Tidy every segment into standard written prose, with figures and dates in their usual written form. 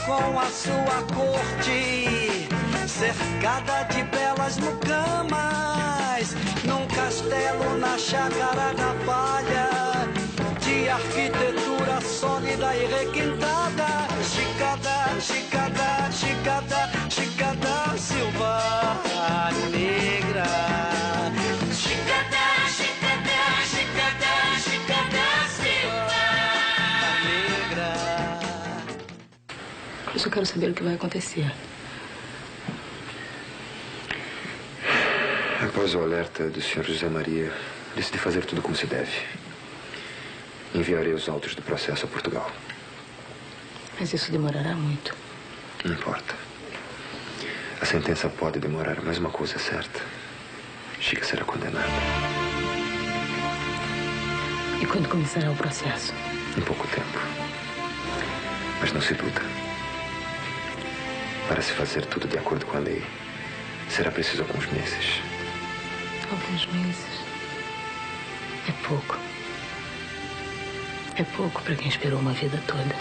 com a sua corte, cercada de belas mucamas, num castelo na chácara da palha, de arquitetura sólida e requintada, chicada, chicada, chicada, chicada, Silva Negra. Chicada, chicada, chicada, chicada, Silva Negra. Eu só quero saber o que vai acontecer. Após o alerta do Sr. José Maria, decidi fazer tudo como se deve. Enviarei os autos do processo a Portugal. Mas isso demorará muito. Não importa. A sentença pode demorar, mas uma coisa é certa. Chica será condenada. E quando começará o processo? Em pouco tempo. Mas não se iluda. Para se fazer tudo de acordo com a lei, será preciso alguns meses. Alguns meses? É pouco. É pouco para quem esperou uma vida toda.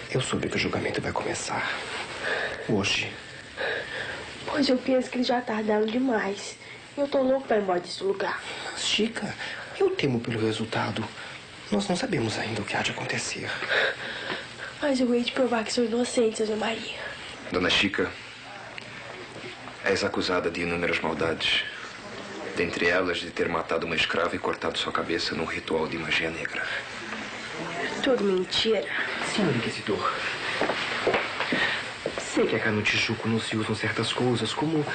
Eu soube que o julgamento vai começar hoje. Pois eu penso que eles já tardaram demais. Eu tô louco pra ir embora desse lugar. Mas, Chica, eu temo pelo resultado. Nós não sabemos ainda o que há de acontecer. Mas eu hei de provar que sou inocente, José Maria. Dona Chica, és acusada de inúmeras maldades. Dentre elas, de ter matado uma escrava e cortado sua cabeça num ritual de magia negra. Tudo mentira. Senhor Inquisidor, sei que aqui no Tijuco não se usam certas coisas, como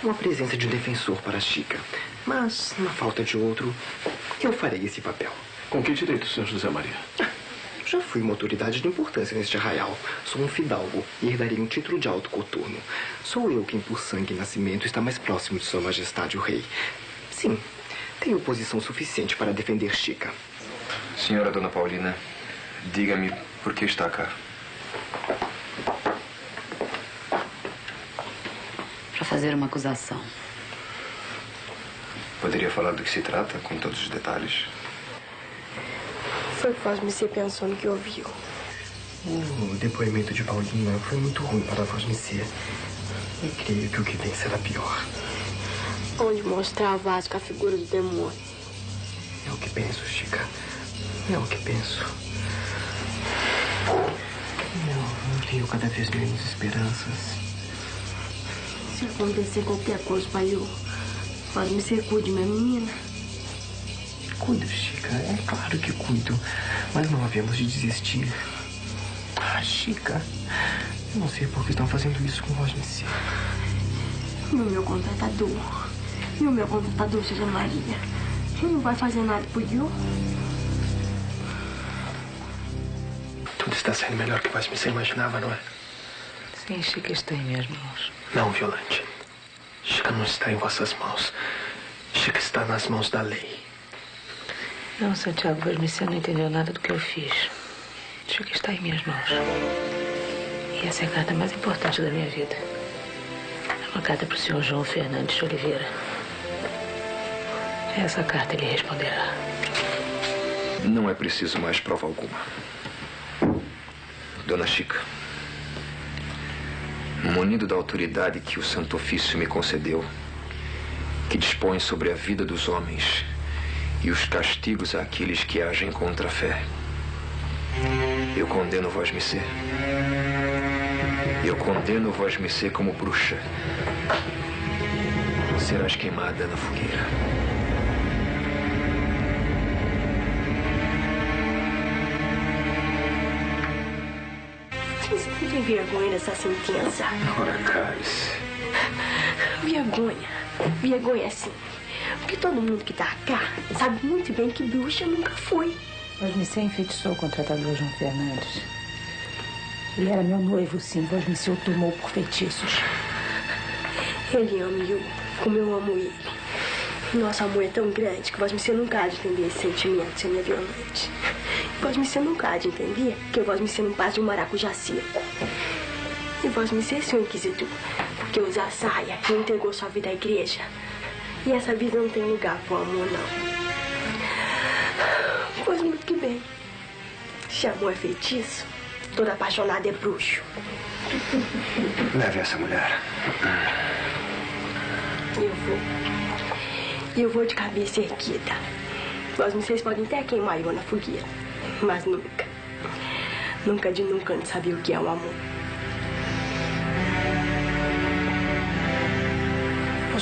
a presença de um defensor para a Chica. Mas, na falta de outro, eu farei esse papel. Com que direito, Sr. José Maria? Já fui uma autoridade de importância neste arraial. Sou um fidalgo e herdarei um título de alto coturno. Sou eu quem, por sangue e nascimento, está mais próximo de Sua Majestade o Rei. Sim, tenho posição suficiente para defender Chica. Senhora Dona Paulina, diga-me por que está cá. Para fazer uma acusação. Poderia falar do que se trata, com todos os detalhes? Foi o que Vosmecê pensou no que ouviu. O depoimento de Paulina foi muito ruim para Vosmecê. E creio que o que vem será pior. Onde mostrar a Vasco a figura do demônio. É o que penso, Chica. É o que penso. Eu tenho cada vez menos esperanças. Se acontecer qualquer coisa, pai, Vosmecê cuide, minha menina. Cuido, Chica. É claro que cuido. Mas não havemos de desistir. Ah, Chica. Eu não sei por que estão fazendo isso com Vosmecê. Meu contratador. E o meu contratador, José Maria? Ele não vai fazer nada por eu? Tudo está saindo melhor que Vosmecê imaginava, não é? Sim, Chica está em minhas mãos. Não, Violante. Chica não está em vossas mãos. Chica está nas mãos da lei. Não, Santiago, Vosmecê não entendeu nada do que eu fiz. Chica está em minhas mãos. E essa é a carta mais importante da minha vida. É uma carta para o senhor João Fernandes de Oliveira. Essa carta ele responderá. Não é preciso mais prova alguma. Dona Chica, munido da autoridade que o Santo Ofício me concedeu, que dispõe sobre a vida dos homens e os castigos àqueles que agem contra a fé, eu condeno Vosmecê. Eu condeno Vosmecê como bruxa. Serás queimada na fogueira. Você não tem vergonha dessa sentença? Ora, cale-se. Vergonha. Vergonha, sim. Porque todo mundo que tá cá sabe muito bem que bruxa nunca foi. Vosmecê enfeitiçou o contratador João Fernandes. Ele era meu noivo, sim. Vosmecê o tomou por feitiços. Ele ama eu como eu amo ele. Nosso amor é tão grande que Vosmecê nunca há de entender esse sentimento, senhor Violante. Vosmecê nunca há de entender que Vosmecê não passa de um maracujá seco. E Vosmecê, senhor Inquisidor, porque usa a saia e entregou sua vida à igreja. E essa vida não tem lugar pro amor, não. Pois muito que Se amor é feitiço, todo apaixonado é bruxo. Leve essa mulher. Eu vou de cabeça erguida. Vocês podem até queimar eu na fogueira, mas nunca de nunca não sabia o que é o amor.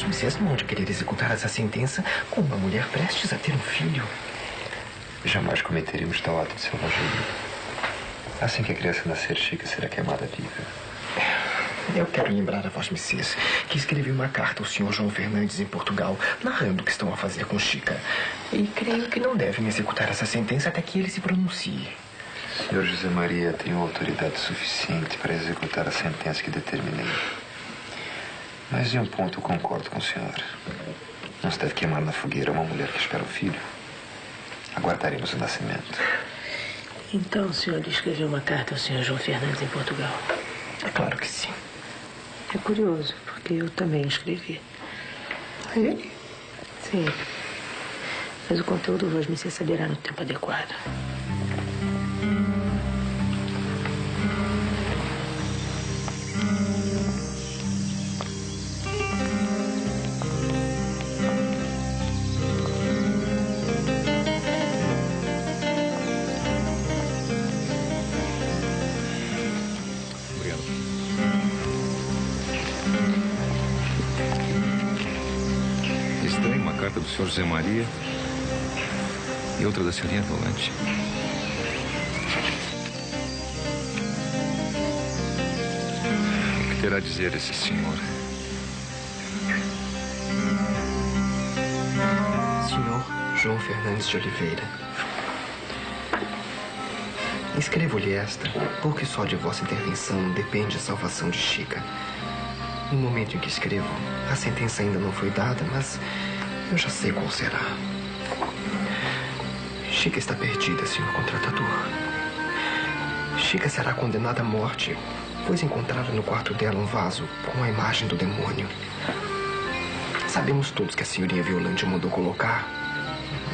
Vocês não vão de querer executar essa sentença com uma mulher prestes a ter um filho. Jamais cometeríamos tal ato de selvageria. Assim que a criança nascer, Chica será queimada viva. Eu quero lembrar a Vosmecês que escrevi uma carta ao Sr. João Fernandes em Portugal, narrando o que estão a fazer com Chica. E creio que não devem executar essa sentença até que ele se pronuncie. Senhor José Maria, tenho autoridade suficiente para executar a sentença que determinei. Mas em um ponto eu concordo com o senhor. Não se deve queimar na fogueira uma mulher que espera o filho. Aguardaremos o nascimento. Então o senhor escreveu uma carta ao Sr. João Fernandes em Portugal? É claro que sim. É curioso, porque eu também escrevi. A ele? Sim. Mas o conteúdo Vosmecê saberá no tempo adequado. Estranho, uma carta do Sr. José Maria e outra da senhorinha Violante. O que terá a dizer esse senhor? Senhor João Fernandes de Oliveira, escrevo-lhe esta, porque só de vossa intervenção depende a salvação de Chica. No momento em que escrevo, a sentença ainda não foi dada, mas eu já sei qual será. Chica está perdida, senhor contratador. Chica será condenada à morte, pois encontraram no quarto dela um vaso com a imagem do demônio. Sabemos todos que a senhorinha Violante mandou colocar,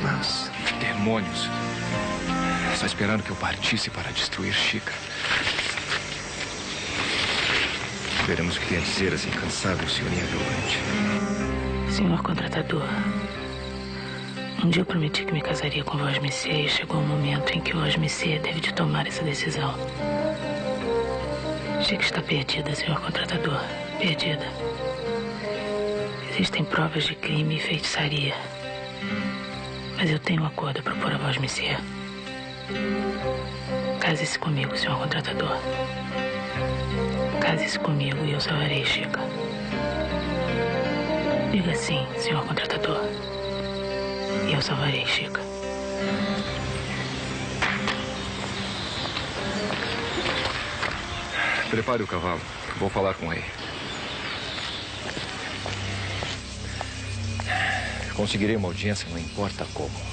mas... Demônios! Só esperando que eu partisse para destruir Chica. Veremos o que tem a dizer essa incansável senhorinha Violante. Senhor contratador, um dia eu prometi que me casaria com Vosmecê e chegou o momento em que Vosmecê deve de tomar essa decisão. Chica está perdida, senhor contratador. Perdida. Existem provas de crime e feitiçaria. Mas eu tenho um acordo a propor a Vosmecê. Case-se comigo, senhor contratador. Case-se comigo e eu salvarei Chica. Diga sim, senhor contratador. E eu salvarei Chica. Prepare o cavalo. Vou falar com ele. Conseguirei uma audiência, não importa como.